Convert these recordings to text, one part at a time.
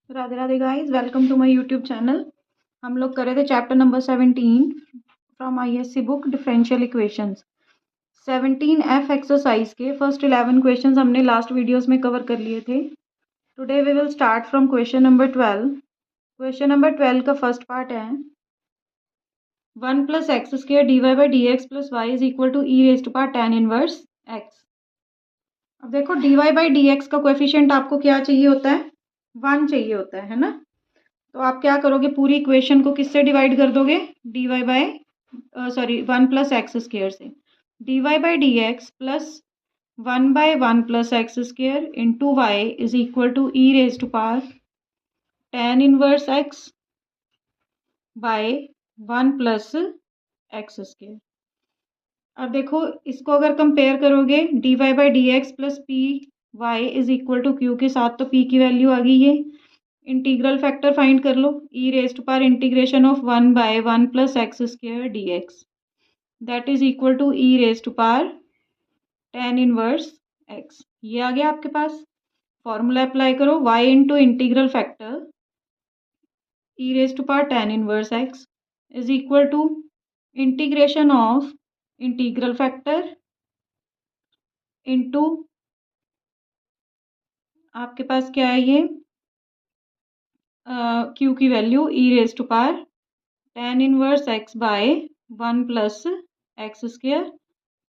Radhe Radhe guys, welcome to my YouTube channel. हम लोग कर रहे थे chapter number 17 from ISC book differential equations. 17F exercise के फर्स्ट 11 क्वेश्चंस हमने लास्ट वीडियोस में कवर कर लिए थे। Today we will start from question number 12। Question number 12 का फर्स्ट पार्ट है 1 + x² dy/dx + y = e⁻tan 1 x। अब देखो dy/dx का कोएफिशिएंट आपको क्या चाहिए होता है, 1 चाहिए होता है ना। तो आप क्या करोगे, पूरी इक्वेशन को किससे डिवाइड कर दोगे, dy बाय 1 + x² से। dy/dx + 1/1 + x² into y = e⁻tan 1 x by 1 + x²। अब देखो इसको अगर कंपेयर करोगे dy/dx + py = q के साथ, तो p की वैल्यू आ गई है। इंटीग्रल फैक्टर फाइंड कर लो, e⁻∫ of 1/1 + x² dx that is equal to e⁻tan 1 x। ये आ गया आपके पास। फॉर्मूला अप्लाई करो, y into integral factor e⁻tan 1 x is equal to integration of integral factor into आपके पास क्या है, ये q की value e⁻tan 1 x by 1 + x²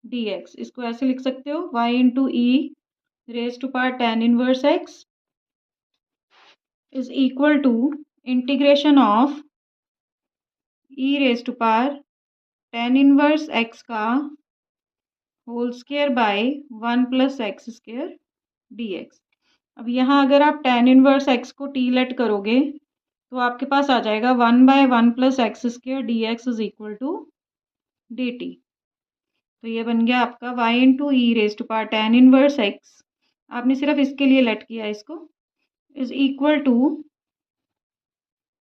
dx। इसको ऐसे लिख सकते हो, y into e⁻tan 1 x is equal to integration of e⁻tan 1 x का whole square by 1 + x² dx। अब यहाँ अगर आप tan 1 x को t लेट करोगे तो आपके पास आ जाएगा 1/1 + x² dx is equal to dt। तो ये बन गया आपका y इंटू e⁻tan 1 x, आपने सिर्फ इसके लिए लेट किया इसको, is equal to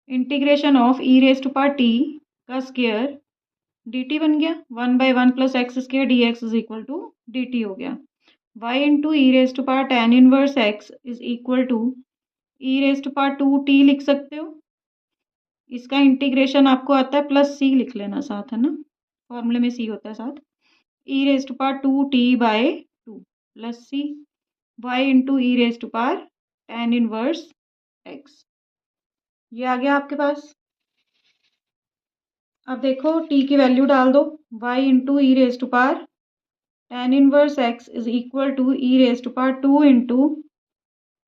integration of e⁻t का स्क्वायर dt बन गया, 1/1 + x² dx is equal to dt हो गया। y into e⁻tan 1 x is equal to e⁻2t लिख सकते हो। इसका इंटीग्रेशन आपको आता है +c लिख लेना साथ, है ना, फॉर्मूले में c होता है साथ। e⁻2t/2 + c y into e⁻tan 1 x। ये आ गया आपके पास। अब देखो t की वैल्यू डाल दो, y into e⁻tan 1 x is equal to e⁻2 into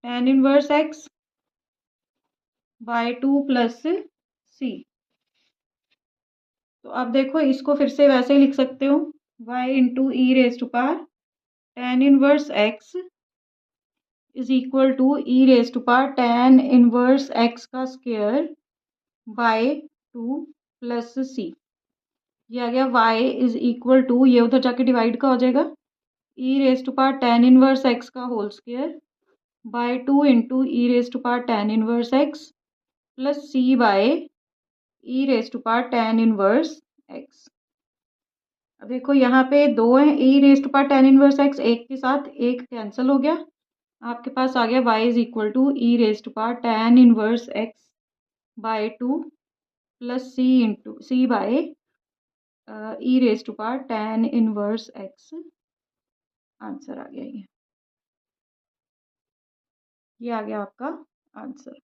tan 1 x by 2 + c। तो अब देखो इसको फिर से वैसे ही लिख सकते हो, y into e⁻tan 1 x is equal to e⁻tan 1 x का स्क्वायर बाय 2 + c। ये आ गया y इज इक्वल टू, ये उधर जाके डिवाइड का हो जाएगा, e⁻tan 1 x का whole square by 2 into e⁻tan 1 x + c by e⁻tan 1 x। अब देखो यहाँ पे 2 है, e⁻tan 1 x एक के साथ एक कैंसिल हो गया, आपके पास आ गया y is equal to e⁻tan 1 x by 2 + c into c by e⁻tan 1 x। Answer आ गया ये आ गया आपका answer.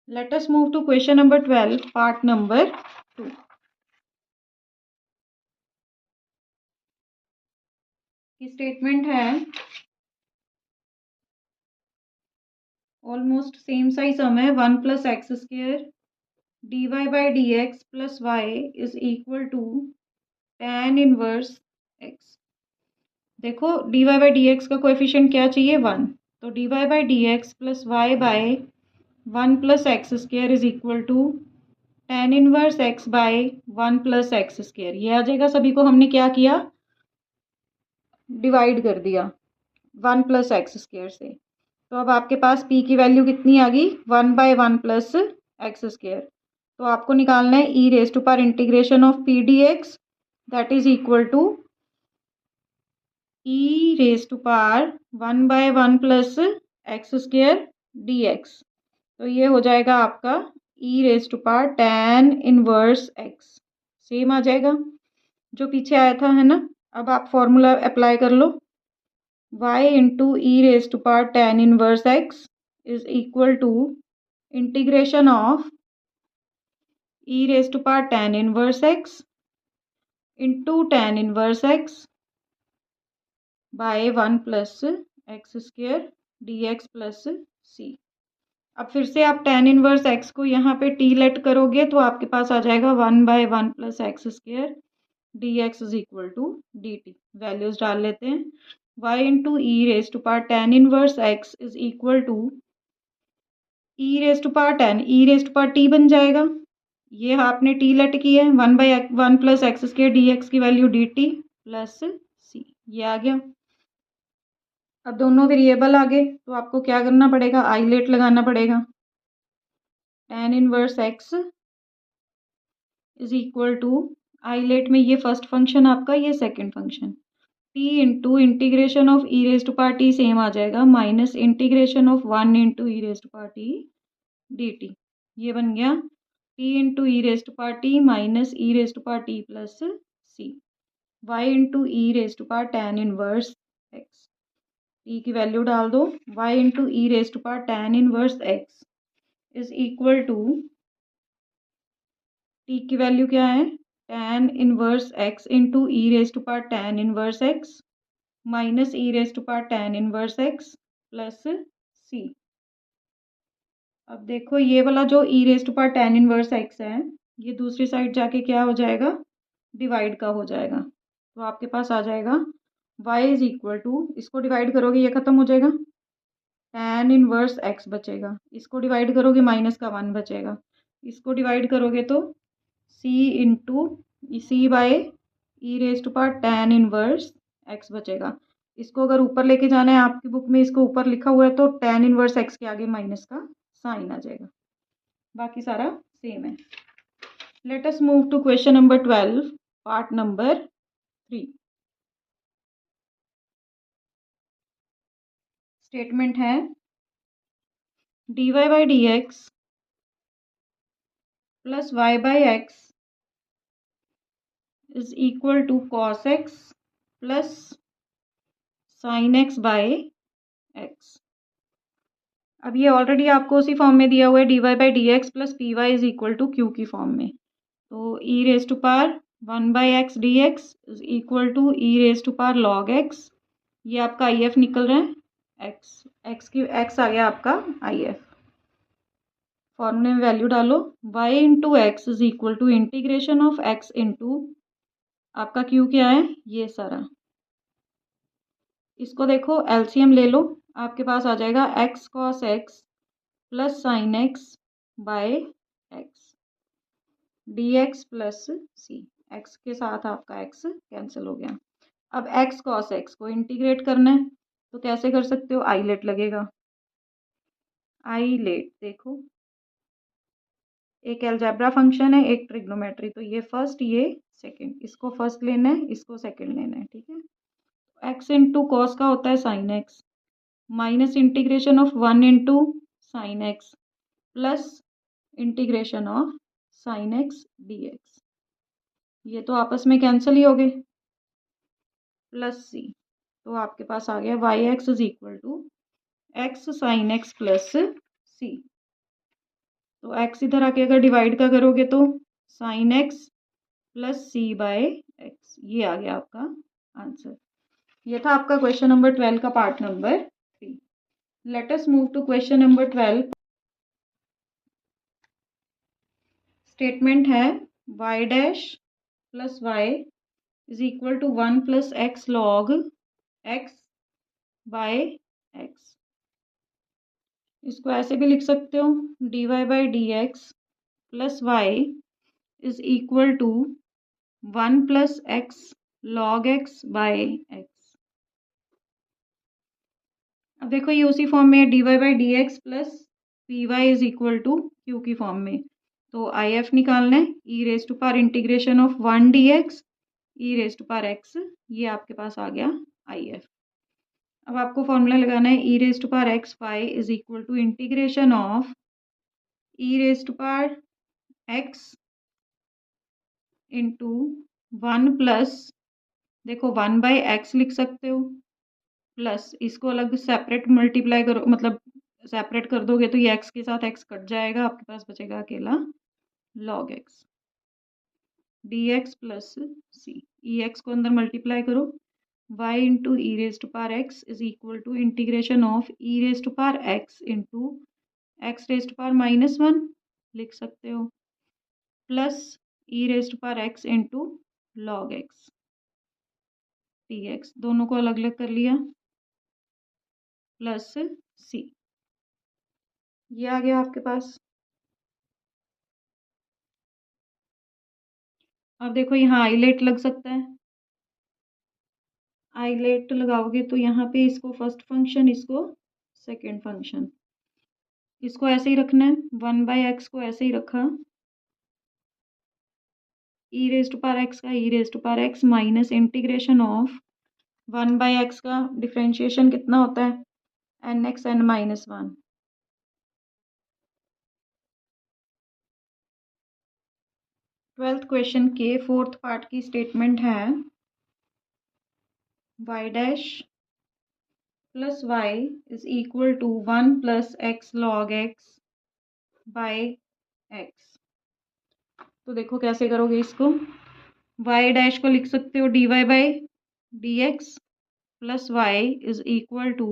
Let us move to question number 12 part number 2। की स्टेटमेंट है ऑलमोस्ट सेम साइज सम है, 1 + x² dy/dx + y is equal to tan 1 x। देखो dy/dx का कोएफिशिएंट क्या चाहिए, 1, तो dy/dx + y by 1 + x² is equal to tan 1 x by 1 + x²। ये आ जाएगा, सभी को हमने क्या किया, डिवाइड कर दिया 1 + x² से। तो अब आपके पास p की वैल्यू कितनी आ गई, 1/1 + x²। तो आपको निकालना है e⁻∫ of p dx that is equal to e⁻1/1 + x² dx। तो ये हो जाएगा आपका e raise to power tan inverse x, same आ जाएगा जो पीछे आया था, है ना। अब आप फॉर्मूला अप्लाई कर लो, y into e raise to power tan inverse x is equal to integration of e raise to power tan inverse x into tan inverse x by 1 plus x square d x plus c. अब फिर से आप tan inverse x को यहाँ पे t late करोगे तो आपके पास आ जाएगा 1/1 plus x square d x is equal to d t. Values डाल लेते हैं, y into e raise to power tan inverse x is equal to e raise to power tan, e raise to power t बन जाएगा, ये आपने t late की है, 1/1 plus x square d x की value D T plus c, ये आ गया। अब दोनों वेरिएबल आ गए तो आपको क्या करना पड़ेगा, आइलेट लगाना पड़ेगा। tan inverse x is equal to, ILATE में ये फर्स्ट फंक्शन आपका, ये second function, t into integration of e raise to power t same आ जाएगा minus integration of 1 into e raise to power t d t. ये बन गया t into e raise to power t minus e raise to power t plus c, y into e raise to power tan inverse x, t की value डाल दो, y into e raise to power tan inverse x is equal to, t की value क्या है, tan inverse x into e raise to power tan inverse x minus e raise to power tan inverse x plus c. अब देखो ये वाला जो e raise to power tan inverse x है, ये दूसरी साइड जाके क्या हो जाएगा, डिवाइड का हो जाएगा। तो आपके पास आ जाएगा y इज इक्वल टू, इसको डिवाइड करोगे ये खत्म हो जाएगा, tan इनवर्स x बचेगा, इसको डिवाइड करोगे माइनस का 1 बचेगा, इसको डिवाइड करोगे तो c into c by e raise to power tan inverse x बचेगा। इसको अगर ऊपर लेके जाना है आपकी बुक में, इसको ऊपर लिखा हुआ है तो tan इनवर्स x के आगे माइनस का साइन आ जाएगा, बाकी सारा सेम है। Let us move to question number 12 part number 3। Statement है dy by d x plus y by x is equal to cos x plus sine x by x. अब ये ऑलरेडी आपको उसी फॉर्म में दिया हुआ है, dy by d x plus p y is equal to q की form में। तो e raise to power 1 by x d x is equal to e raise to power log x, ये आपका आई एफ निकल रहा है, x आ गया आपका आई एफ। फॉर्मूले में वैल्यू डालो, y into x is equal to integration of x into आपका q क्या है, ये सारा, इसको देखो एलसीएम ले लो, आपके पास आ जाएगा x cos x plus sine x by x d x plus c, x के साथ आपका x कैंसिल हो गया। अब x कॉस x को इंटीग्रेट करना है तो कैसे कर सकते हो, आईलेट लगेगा। आईलेट देखो, एक अलजेब्रा फंक्शन है, एक ट्रिग्नोमेट्री, तो ये फर्स्ट ये सेकंड, इसको फर्स्ट लेना है, इसको सेकंड लेना है, ठीक है। एक्स इंटू कॉस का होता है sine x minus integration of 1 into sine x plus integration of sine x d x, ये तो आपस में कैंसिल ही हो गए, प्लस सी। तो आपके पास आ गया y x is equal to x sine x plus c. तो x इधर आके अगर डिवाइड का करोगे तो sine x plus c by x, ये आ गया आपका आंसर। ये था आपका क्वेश्चन नंबर 12 का part number 3। Let us move to question number 12। Statement है y dash plus y is equal to 1 plus x log x by x. इसको ऐसे भी लिख सकते हो, dy by d x plus y is equal to 1 plus x log x by x. अब देखो ये उसी फॉर्म में है, dy by d x plus p y is equal to q की फॉर्म में, तो आई एफ निकालना है, e raise to power integration of 1 d x e raise to power x, ये आपके पास आ गया आई एफ। अब आपको फॉर्मूला लगाना है e raise to power x y is equal to integration of e raise to power x into 1 plus, देखो 1/x लिख सकते हो, प्लस इसको अलग सेपरेट मल्टीप्लाई करो, मतलब सेपरेट कर दोगे तो ये x के साथ x कट जाएगा, आपके पास बचेगा अकेला log x dx plus c, e x को अंदर मल्टीप्लाई करो, y into e raise to power x is equal to integration of e raise to power x into x raise to power -1 लिख सकते हो, plus e raise to power x into log x dx, दोनों को अलग अलग कर लिया, plus c, ये आ गया आपके पास। अब देखो यहाँ आइलेट लग सकता है, आइलेट लगाओगे तो यहाँ पे इसको फर्स्ट फंक्शन, इसको सेकंड फंक्शन, इसको ऐसे ही रखना है, 1/x को ऐसे ही रखा, e raise to power x का e raise to power x minus integration of 1/x का डिफ्रेंशिएशन कितना होता है nx n-1। 12th क्वेश्चन के 4th पार्ट की स्टेटमेंट है y dash plus y is equal to 1 plus x log x by x। तो देखो कैसे करोगे इसको, y डैश को लिख सकते हो dy by d x plus y is equal to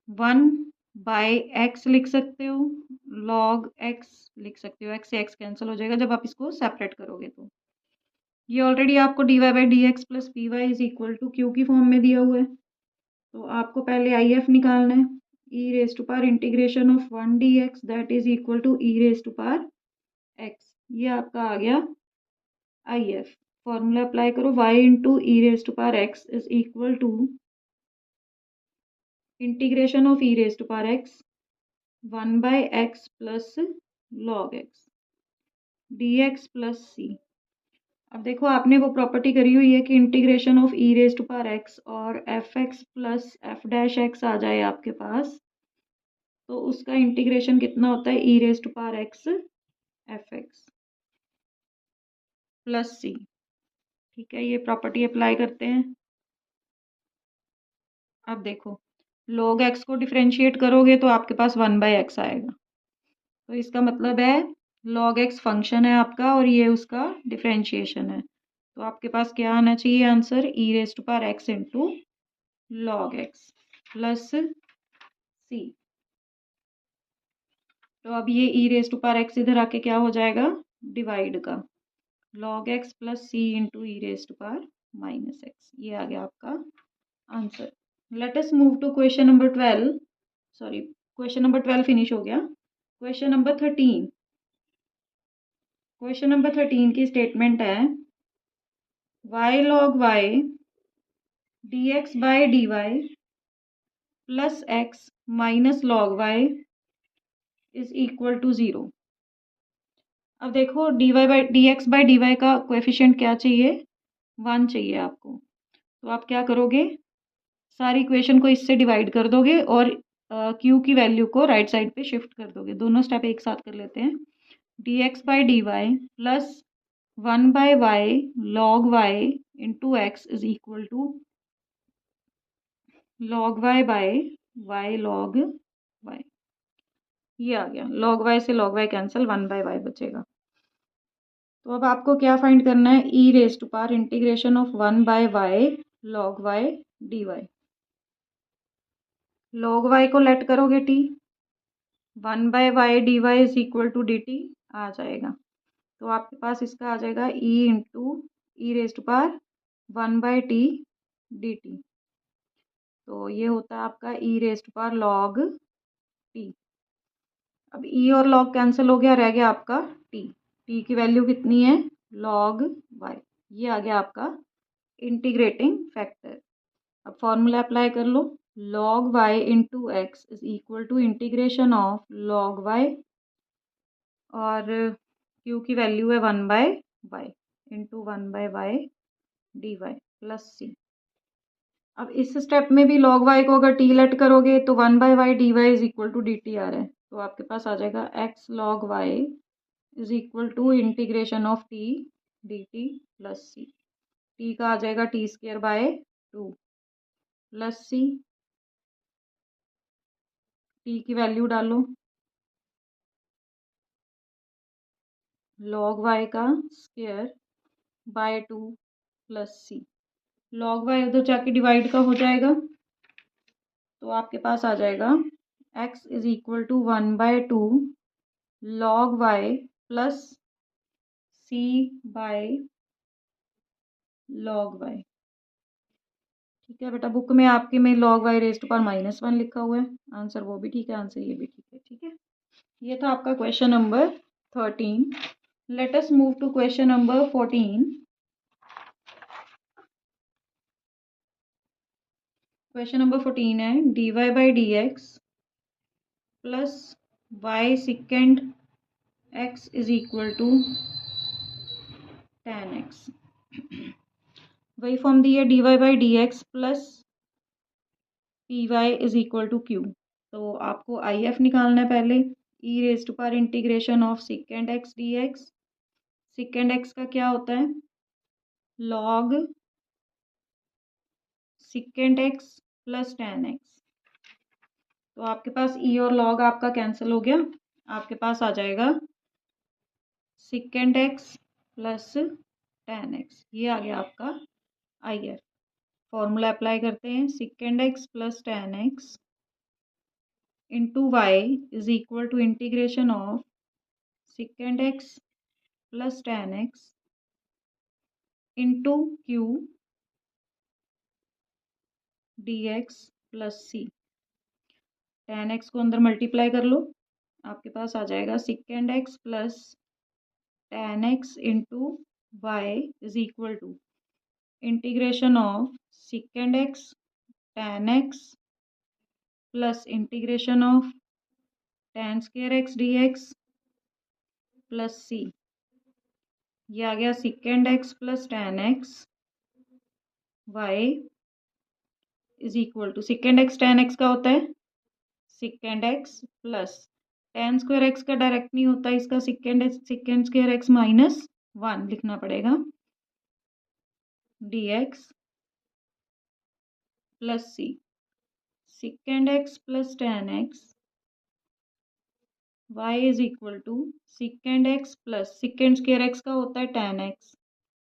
1/x लिख सकते हो, log x लिख सकते हो, x से x कैंसिल हो जाएगा जब आप इसको सेपरेट करोगे तो। ये ऑलरेडी आपको dy by d x plus p y is equal to q की फॉर्म में दिया हुआ है, तो आपको पहले आई एफ निकालना है, e raise to power integration of 1 d x that is equal to e raise to power x, ये आपका आ गया आई एफ। फॉर्मूला अप्लाई करो, y into e raise to power x is equal to integration of e raise to power x 1/x plus log x dx plus c. अब देखो आपने वो property करी हुई है कि integration of e raise to power x और f x plus f dash x आ जाए आपके पास, तो उसका इंटीग्रेशन कितना होता है e raise to power x f x plus c. ठीक है, ये प्रॉपर्टी अप्लाई करते हैं। अब देखो log x को डिफ्रेंशिएट करोगे तो आपके पास 1/x आएगा, तो इसका मतलब है log x फंक्शन है आपका और ये उसका डिफ्रेंशिएशन है, तो आपके पास क्या आना चाहिए answer, e raise to power x into log x plus c. तो अब ये e raise to power x इधर आके क्या हो जाएगा, डिवाइड का, log x plus c into e raise to power -x, ये आ गया आपका answer. Let us move to question number 12, sorry question number 12 finish हो गया। क्वेश्चन नंबर 13, क्वेश्चन नंबर 13 की स्टेटमेंट है y log y dx by dy plus x minus log y is equal to 0। अब देखो dy by d x by d y का coefficient क्या चाहिए, 1 चाहिए आपको, तो आप क्या करोगे, सारी इक्वेशन को इससे डिवाइड कर दोगे और q की वैल्यू को राइट साइड पे शिफ्ट कर दोगे। दोनों स्टेप एक साथ कर लेते हैं, d x by d y plus 1/y log y into x is equal to log y by y log y, ये आ गया, log y से log y कैंसिल, 1/y बचेगा। तो अब आपको क्या फाइंड करना है, e raise to power integration of 1/y log y dy, log y को लेट करोगे t, 1/y dy is equal to dt आ जाएगा, तो आपके पास इसका आ जाएगा e into e raise to power 1/t dt, तो ये होता है आपका e raise to power log t। अब e और log कैंसिल हो गया, रह गया आपका t, t की वैल्यू कितनी है log y, ये आ गया आपका इंटीग्रेटिंग फैक्टर। अब फॉर्मूला अप्लाई कर लो, log y into x is equal to integration of log y और q की वैल्यू है 1/y into 1/y dy plus c. अब इस स्टेप में भी log y को अगर t लेट करोगे तो 1/y dy is equal to dt आ रहा है, तो आपके पास आ जाएगा x log y is equal to integration of t dt plus c। t का आ जाएगा t square by 2 plus c, t की वैल्यू डालो, log y का square by 2 plus c। log y उधर जाके डिवाइड का हो जाएगा, तो आपके पास आ जाएगा x is equal to 1/2 log y plus c by log y। ठीक है बेटा, बुक में आपके में log y रेज़्ड पावर -1 लिखा हुआ है, आंसर वो भी ठीक है, आंसर ये भी ठीक है। ठीक है, ये था आपका question number 13। Let us move to question number 14। Question number 14 है dy by d x plus y secant x is equal to tan x। वही फॉर्म दी है dy by d x plus p y is equal to q. तो आपको I F निकालना है पहले, e raise to power integration of secant x d x. Secant x का क्या होता है, log second x plus tan x. तो आपके पास ई और लॉग आपका कैंसिल हो गया, आपके पास आ जाएगा secant x plus tan x, ये आ गया आपका आई एफ। फॉर्मूला अप्लाई करते हैं, secant x plus tan x into y is equal to integration of secant x plus tan x into q d x plus c. Tan x को अंदर multiply कर लो, आपके पास आ जाएगा secant x plus tan x into y is equal to integration of secant x tan x plus integration of tan square x d x plus c. ये आ गया secant x plus tan x y is equal to secant x tan x का होता है secant x plus tan square x का direct नहीं होता, इसका सिकेंड स्क्वायर एक्स माइनस 1 लिखना पड़ेगा d x plus c. Secant x plus tan x y is equal to secant x plus secant square x का होता है टेन एक्स,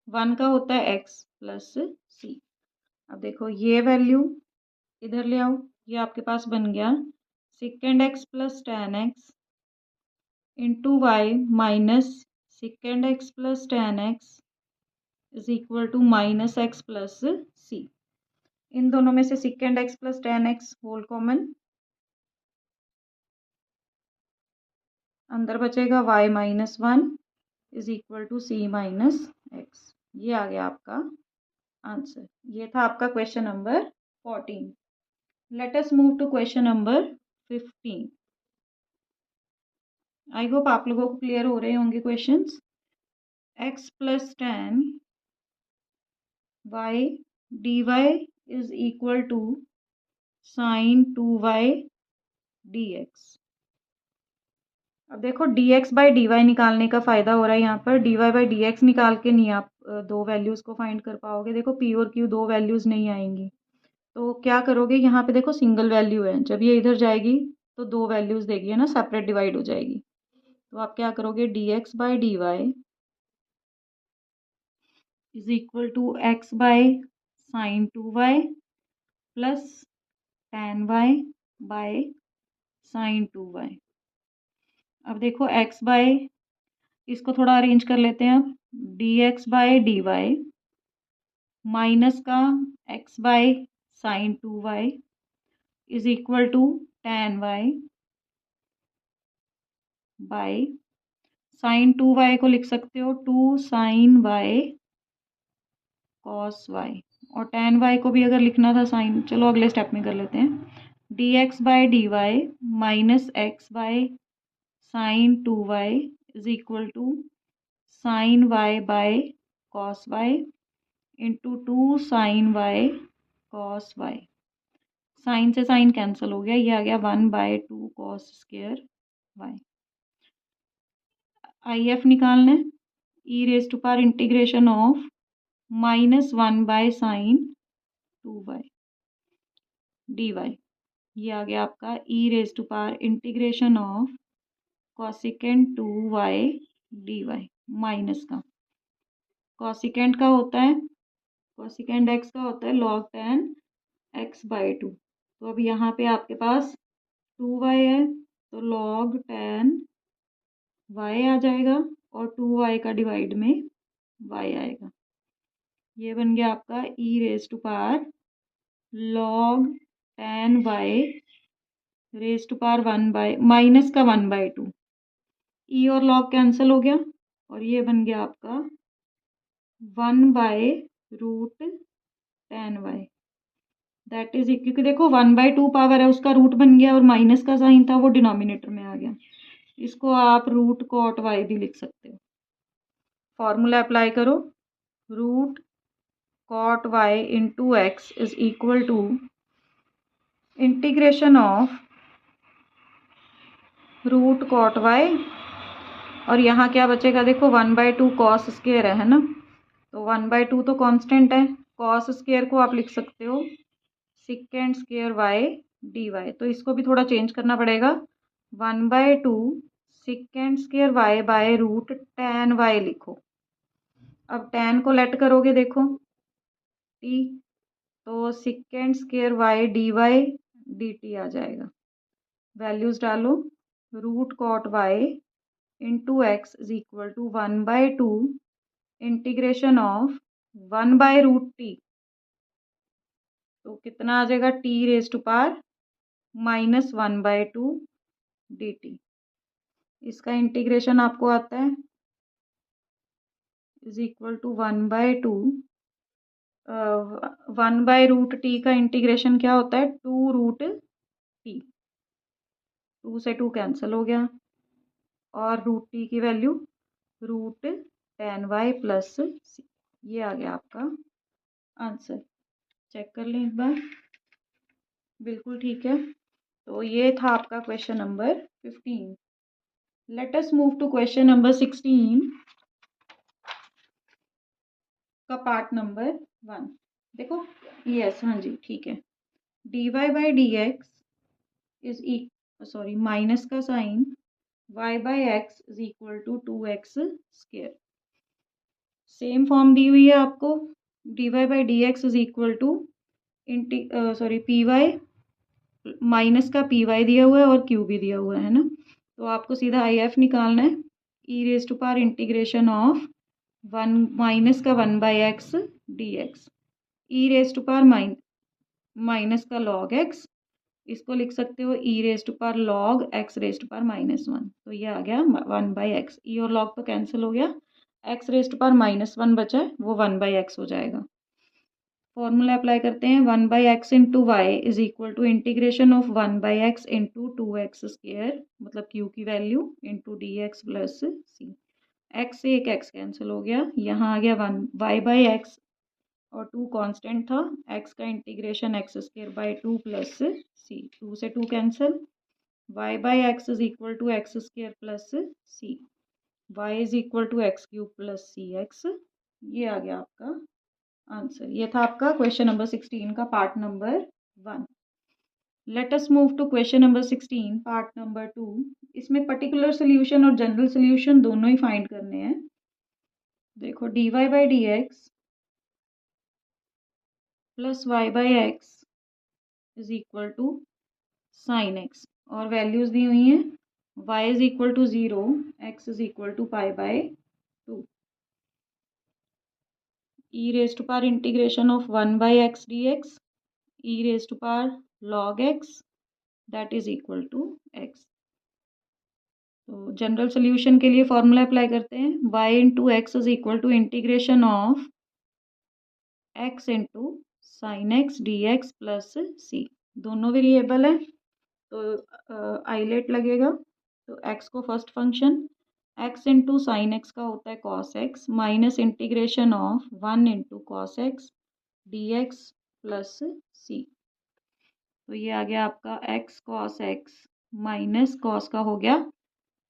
1 का होता है एक्स प्लस सी। अब देखो ये वैल्यू इधर ले आओ, ये आपके पास बन गया secant x plus tan x into y minus secant x plus tan x is equal to minus x plus c. इन दोनों में से secant x plus tan x whole common, अंदर बचेगा y -1 is equal to c minus x. ये आ गया आपका आंसर। ये था आपका question number 14। Let us move to question number 15। I hope आप लोगों को क्लियर हो रहे होंगे questions. X plus tan y d y is equal to sine 2y d x. अब देखो d x by d y निकालने का फ़ायदा हो रहा है यहाँ पर, d y by d x निकाल के नहीं आप दो वैल्यूज़ को फाइंड कर पाओगे। देखो पी और क्यू दो वैल्यूज़ नहीं आएंगी, तो क्या करोगे, यहाँ पे देखो सिंगल वैल्यू है, जब ये इधर जाएगी तो दो वैल्यूज़ देगी, है ना, सेपरेट डिवाइड हो जाएगी। तो आप क्या करोगे, d x by d y is equal to x by sine 2y plus tan y by sine 2y। अब देखो एक्स बाई, इसको थोड़ा अरेंज कर लेते हैं, अब d x by d y minus का x by sine 2y is equal to tan y by sine 2y को लिख सकते हो 2 साइन वाई कॉस वाई, और टेन वाई को भी अगर लिखना था साइन, चलो अगले स्टेप में कर लेते हैं, d x by d y minus x by sine 2y is equal to sine y by cos y into 2 sine y cos y, sine से साइन कैंसिल हो गया, ये आ गया 1/2 cos square y. I F निकालना है, e raise to power integration of -1/sin 2y dy, ये आ गया आपका e raise to power integration of cosecant 2y dy, minus का कॉसिकेंट का होता है, कॉसिकेंट एक्स का होता है log tan x/2। तो अब यहाँ पे आपके पास 2y है तो log tan y आ जाएगा और 2y का डिवाइड में y आएगा। ये बन गया आपका e raise to power log tan y raise to power 1/2, e और log कैंसिल हो गया और ये बन गया आपका 1/√tan y, दैट इज, क्योंकि देखो 1/2 पावर है उसका रूट बन गया और माइनस का साइन था वो डिनोमिनेटर में आ गया, इसको आप रूट कॉट वाई भी लिख सकते हो। फॉर्मूला अप्लाई करो, root cot y into x is equal to integration of root cot y, और यहाँ क्या बचेगा देखो 1/2 कॉस स्क्वायर है ना, तो 1/2 तो कांस्टेंट है, कॉस स्क्वायर को आप लिख सकते हो second square y d y, तो इसको भी थोड़ा चेंज करना पड़ेगा, 1/2 second square y by root tan y लिखो। अब tan को लेट करोगे देखो t, तो second square y d y d t आ जाएगा, वैल्यूज डालो, root cot y into x is equal to 1/2 integration of 1/√t, तो कितना आ जाएगा t raise to power -1/2 dt, इसका इंटीग्रेशन आपको आता है इज इक्वल टू 1/2 1/√t का इंटीग्रेशन क्या होता है 2√t, 2 से 2 कैंसिल हो गया और रूट टी की value root tan y plus c, ये आ गया आपका आंसर। चेक कर लें एक बार, बिल्कुल ठीक है। तो ये था आपका question number 15। Let us move to question number 16 का पार्ट नंबर 1। देखो यस, हाँ जी ठीक है, dy by d x is sorry minus का sine y by x is equal to 2x square, same form दी हुई है आपको, dy by d x is equal to p y, minus का पी वाई दिया हुआ है और क्यू भी दिया हुआ है ना, तो आपको सीधा आई एफ निकालना है, e raise to power integration of 1 minus का 1/x d x, e raise to power minus का log x, इसको लिख सकते हो e raise to power log x raise to power -1, तो ये आ गया 1/x, ई और log तो कैंसिल हो गया, x रेज टू पावर -1 बचा है वो 1/x हो जाएगा। फॉर्मूला अप्लाई करते हैं, 1/x into y is equal to integration of 1/x into 2x square, मतलब q की value into d x plus c, x से एक x कैंसिल हो गया, यहाँ आ गया 1 y/x और 2 कांस्टेंट था, x का integration x square by 2 plus c, 2 से 2 cancel, y/x is equal to x square plus c, y is equal to x cube plus c x, ये आ गया आपका आंसर। ये था आपका क्वेश्चन नंबर 16 का part number 1। Let us move to question number 16 part number 2। इसमें particular solution और जनरल सोल्यूशन दोनों ही फाइंड करने हैं। देखो dy by d x plus y by x is equal to sine x, और वैल्यूज दी हुई हैं y is equal to 0, x is equal to π/2, e raise to power integration of 1/x dx, e raise to power log x that is equal to x। तो general solution के लिए formula apply करते हैं, y into x is equal to integration of x into sine x d x plus c, दोनों variable है तो ILATE लगेगा, तो x को first function, x into sine x का होता है cos x minus integration of 1 into cos x d x plus c. तो ये आ गया आपका x cos x minus cos का हो गया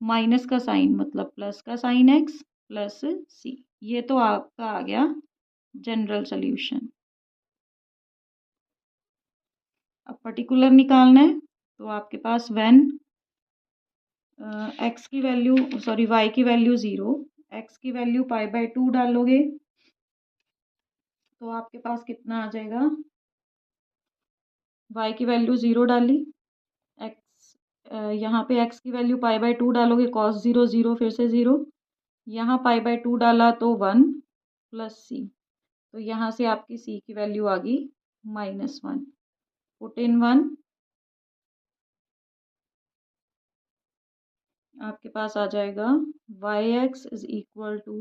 माइनस का साइन मतलब प्लस का साइन x प्लस सी। ये तो आपका आ गया जनरल सोल्यूशन। अब पर्टिकुलर निकालना है तो आपके पास व्हेन x की वैल्यू सॉरी y की वैल्यू 0, x की वैल्यू π/2 डालोगे तो आपके पास कितना आ जाएगा। y की वैल्यू 0 डाली, x यहाँ पे x की वैल्यू π/2 डालोगे cos 0 0 फिर से 0, यहाँ π/2 डाला तो 1 प्लस सी। तो यहाँ से आपकी c की वैल्यू आ गई -1। पुट इन 1, आपके पास आ जाएगा yx is equal to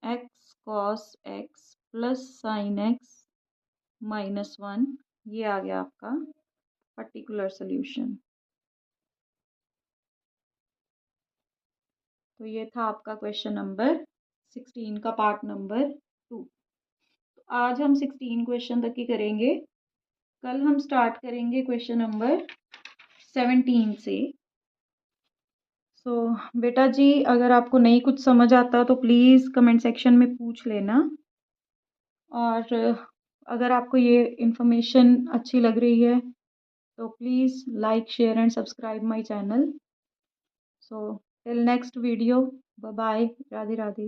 x cos x plus sine x -1। ये आ गया आपका पर्टिकुलर सोल्यूशन। तो ये था आपका क्वेश्चन नंबर 16 का पार्ट नंबर 2। तो आज हम 16 क्वेश्चन तक ही करेंगे। कल हम स्टार्ट करेंगे क्वेश्चन नंबर 17 से। बेटा जी अगर आपको नहीं कुछ समझ आता तो प्लीज़ कमेंट सेक्शन में पूछ लेना। और अगर आपको ये इन्फॉर्मेशन अच्छी लग रही है तो please like share and subscribe my channel. Till next video, bye bye, Radhe Radhe.